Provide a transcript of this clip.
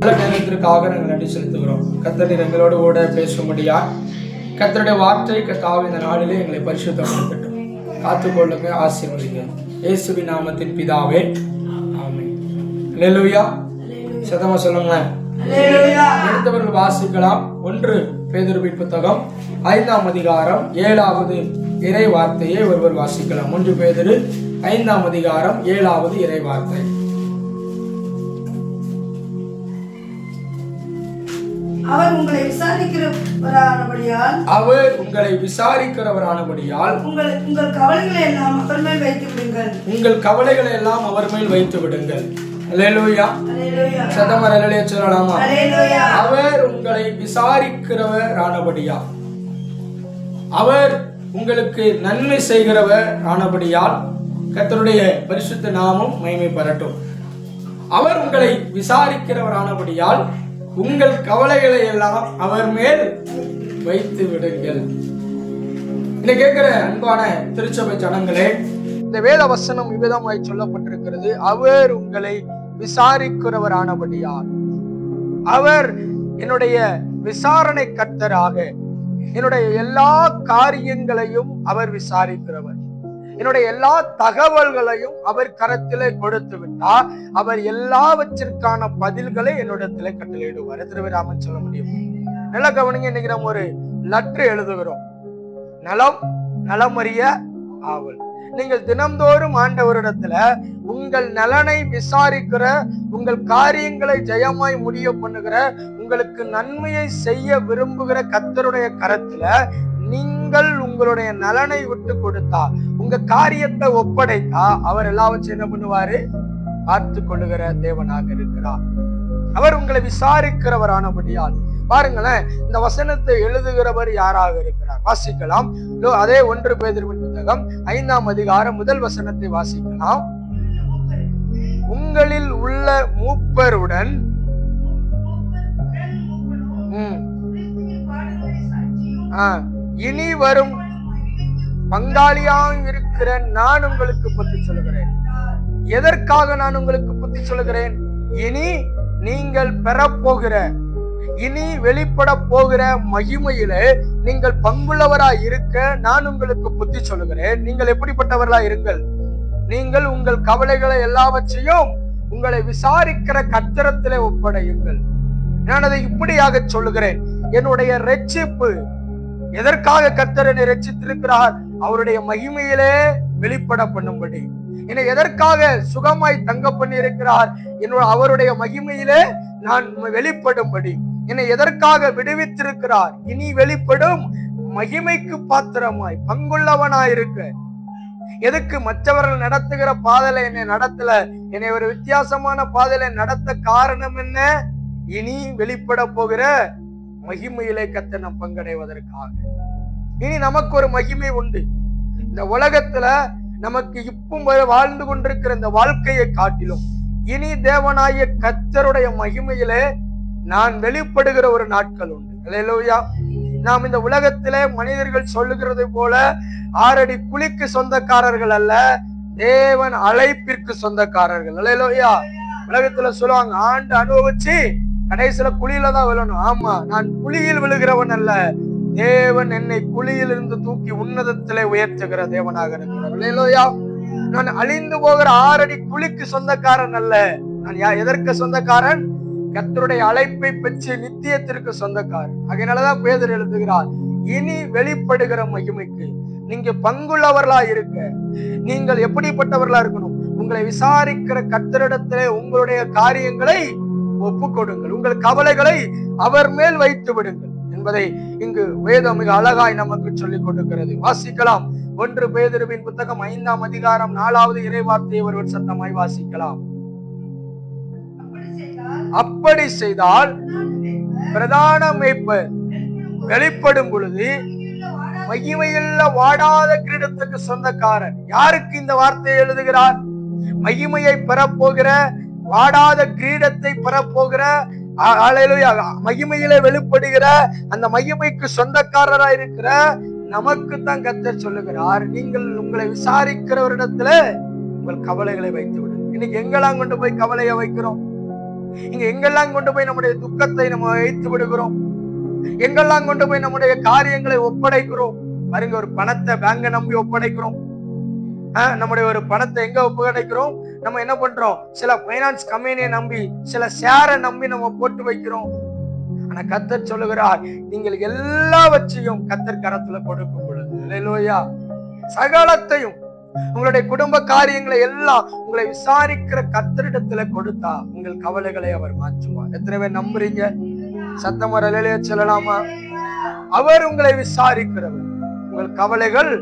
நேரத்திற்காக நாங்கள் நன்றி செலுத்துகிறோம். கர்த்தர் எங்களோடு கூட பேசும்படியா கர்த்தருடைய வார்த்தை கர்த்தாவே இந்த நாளிலே எங்களை பரிசுத்தப்படுத்தட்டும். காத்துக்கொள்ளுங்க, ஆசீர்வதிங்க. இயேசுவின் நாமத்தின் பிதாவே, ஆமென். அல்லேலூயா. சத்தமா சொல்லுங்க. எடுத்தவர்கள் வாசிக்கலாம். 1 பேதுருவின் புத்தகம் 5ஆம் அதிகாரம் 7வது இறை வார்த்தையை ஒருவர் வாசிக்கலாம். 1 பேதுரு 5ஆம் அதிகாரம் 7வது இறை வார்த்தை. அவர் உங்களை விசாரிக்கிறவரானபடியால் உங்கள் கவலைகளை எல்லாம் அவர் மேல் வைத்து விடுங்கள். உங்கள் கவலைகளை எல்லாம் அவர் மேல் வைத்து விடுங்கள். அல்லேலூயா. சத்தமா அல்லேலூயா சொல்லலாமா? அவர் உங்களை விசாரிக்கிறவரானபடியால், அவர் உங்களுக்கு நன்மை செய்கிறவர் ஆனபடியால் கர்த்தருடைய பரிசுத்த நாமம் மகிமை பெறட்டும். அவர் உங்களை விசாரிக்கிறவரானபடியால் உங்கள் கவலைகளை எல்லாம் அவர் மேல் வைத்து விடுங்கள். இதை கேட்கிற அன்பான திருச்சபை ஜனங்களே, இந்த வேத வசனம் விதமாய் சொல்லப்பட்டிருக்கிறது. அவர் உங்களை விசாரிக்கிறவரானபடியால், அவர் என்னுடைய விசாரணை கர்த்தராக, என்னுடைய எல்லா காரியங்களையும் அவர் விசாரிக்கிறவர், என்னுடைய எல்லா தகவல்களையும் அவர் கரத்திலே கொடுத்து விட்டார். அவர் எல்லாவற்றிற்கான பதில்களை என்னிடத்திலே கட்டளையிடுவார். திருவிராமன் சொல்ல முடியும். நல்ல கவனிங்க. இன்னைக்கு நம்ம ஒரு லெட்டர் எழுதுகிறோம். நலமறிய ஆவல். நீங்கள் தினம்தோறும் ஆண்டவரிடத்துல உங்கள் நலனை விசாரிக்கிற, உங்கள் காரியங்களை ஜெயமாய் முடிய பண்ணுகிற, உங்களுக்கு நன்மையை செய்ய விரும்புகிற கர்த்தருடைய கரத்துல நீங்கள் உங்களுடைய நலனை விட்டு கொடுத்தா, உங்க காரியத்தை ஒப்படைத்தா, அவர் எல்லாவற்றையும் என்ன பண்ணுவாரு? பார்த்து கொள்ளுகிற தேவனாக இருக்கிறார். அவர் உங்களை விசாரிக்கிறவரானபடியால், பாருங்களேன், இந்த வசனத்தை எழுதுகிறவர் யாராக இருக்கிறார்? வாசிக்கலாம். அதே 1 பேதுருவின் புத்தகம் 5ஆம் அதிகாரம் 1 வசனத்தை வாசிக்கலாம். உங்களில் உள்ள மூப்பருடன் இனி வரும் பங்காளியாக இருக்கிற நான் உங்களுக்கு புத்தி சொல்லுகிறேன். எதற்காக நான் உங்களுக்கு புத்தி சொல்லுகிறேன்? இனி நீங்கள் பெறப்போகிற, இனி வெளிப்பட போகிற மகிமையிலே நீங்கள் பங்குள்ளவராய் இருக்க நான் உங்களுக்கு புத்தி சொல்லுகிறேன். நீங்கள் எப்படிப்பட்டவர்களாய் இருங்கள்? நீங்கள் உங்கள் கவலைகளை எல்லாவற்றையும் உங்களை விசாரிக்கிற கர்த்தரிடத்திலே ஒப்படையுங்கள். நான் அதை இப்படியாக சொல்லுகிறேன். என்னுடைய ரட்சிப்பு எதற்காக கர்த்தர் என்னை ரட்சித்திருக்கிறார்? அவருடைய மகிமையிலே வெளிப்பட பண்ணும்படி. என்னை எதற்காக சுகமாய் தங்க பண்ணி இருக்கிறார்? அவருடைய மகிமையிலே நான் வெளிப்படும்படி. என்னை எதற்காக விடுவித்திருக்கிறார்? இனி வெளிப்படும் மகிமைக்கு பாத்திரமாய் பங்குள்ளவனாயிருக்க. எதுக்கு? மற்றவர்கள் நடத்துகிற பாதையில என்னை நடத்தல, என்னை ஒரு வித்தியாசமான பாதையில நடத்த காரணம் என்ன? இனி வெளிப்பட போகிற மகிமையிலே கர்த்தர் நாம் பங்கடைவதற்காக. இனி நமக்கு ஒரு மகிமை உண்டு. இந்த உலகத்துல நமக்கு இப்பவும் வாழ்ந்து கொண்டிருக்கிற இந்த வாழ்க்கையை காட்டிலும் இனி தேவனாய கர்த்தருடைய மகிமையிலே நான் வெளிப்படுகிற ஒரு நாட்கள் உண்டு. அல்லேலூயா. நாம் இந்த உலகத்திலே மனிதர்கள் சொல்லுகிறது போல 6 அடி குழிக்கு சொந்தக்காரர்கள் அல்ல, தேவன் அழைப்பிற்கு சொந்தக்காரர்கள். அல்லேலூயா. உலகத்துல சொல்லுவாங்க, ஆண்டு அனுபவிச்சு கடைசியில குழியில தான் விழணும். ஆமா, நான் குழியில் விழுகிறவன் அல்ல, தேவன் என்னை குழியில் இருந்து தூக்கி உன்னதத்திலே உயர்த்துகிற தேவனாக இருக்கிறார். அல்லேலூயா. நான் அழிந்து போகிற 6 அடி குழிக்கு சொந்தக்காரன் அல்ல. நான் எதற்கு சொந்தக்காரன்? கர்த்தருடைய அழைப்பை பெற்று நித்தியத்திற்கு சொந்தக்காரன். அதனாலதான் பேதுரு எழுதுகிறார், இனி வெளிப்படுகிற மகிமைக்கு நீங்க பங்குள்ளவர்களா இருக்க. நீங்கள் எப்படிப்பட்டவர்களா இருக்கணும்? உங்களை விசாரிக்கிற கர்த்தரிடத்திலே உங்களுடைய காரியங்களை ஒப்பு கொடுங்கள், உங்கள் கவலைகளை அவர் மேல் வைத்து விடுங்கள் என்பதை இங்கு வேதம் மிக அழகாய் நமக்கு சொல்லிக் கொடுக்கிறது. வாசிக்கலாம். 1 பேதுருவின் புத்தகம் 5ஆம் அதிகாரம் 4வது இறை வார்த்தையை ஒருவர் சத்தமாய் வாசிக்கலாம். அப்படி செய்தால் பிரதான மேய்ப்பர் வெளிப்படும் பொழுது மகிமையுள்ள வாடாத கிரீடத்துக்கு சொந்தக்காரன். யாருக்கு இந்த வார்த்தையை எழுதுகிறார்? மகிமையை பெறப்போகிற, வாடாத கிரீடத்தை பெறப்போகிற, மகிமையிலே வெளிப்படுகிற அந்த மகிமைக்கு சொந்தக்காரராய் இருக்கிற நமக்கு தான் கர்த்தர் சொல்லுகிறார், நீங்கள் உங்களை விசாரிக்கிறவரிடத்துல உங்கள் கவலைகளை வைத்து விடுங்க. இன்னைக்கு எங்கெல்லாம் கொண்டு போய் கவலையை வைக்கிறோம்? இங்க எங்கெல்லாம் கொண்டு போய் நம்முடைய துக்கத்தை நம்ம வைத்து விடுகிறோம், எங்கெல்லாம் கொண்டு போய் நம்முடைய காரியங்களை ஒப்படைக்கிறோம். பாருங்க, ஒரு பணத்தை பேங்க நம்பி ஒப்படைக்கிறோம். நம்முடைய ஒரு பணத்தை எங்க ஒப்படைக்கிறோம்? நம்ம என்ன பண்றோம்? சில பைனான்ஸ் கம்பெனியை நம்பி, சில ஷேரை நம்பி நம்ம போட்டு வைக்கிறோம். ஆனா கர்த்தர் சொல்லுகிறார், நீங்கள் எல்லாவற்றையும் கர்த்தர் கரத்துல கொடுக்கும் பொழுது, அல்லேலூயா, சகலத்தையும் உங்களுடைய குடும்ப காரியங்களை எல்லாம் உங்களை விசாரிக்கிற கர்த்தரிடத்துல கொடுத்தா உங்கள் கவலைகளை அவர் மாற்றுவார். எத்தனை பேர் நம்புறீங்க? சத்தம் வர அல்லேலூயா சொல்லலாமா? அவர் உங்களை விசாரிக்கிறவர், உங்கள் கவலைகள்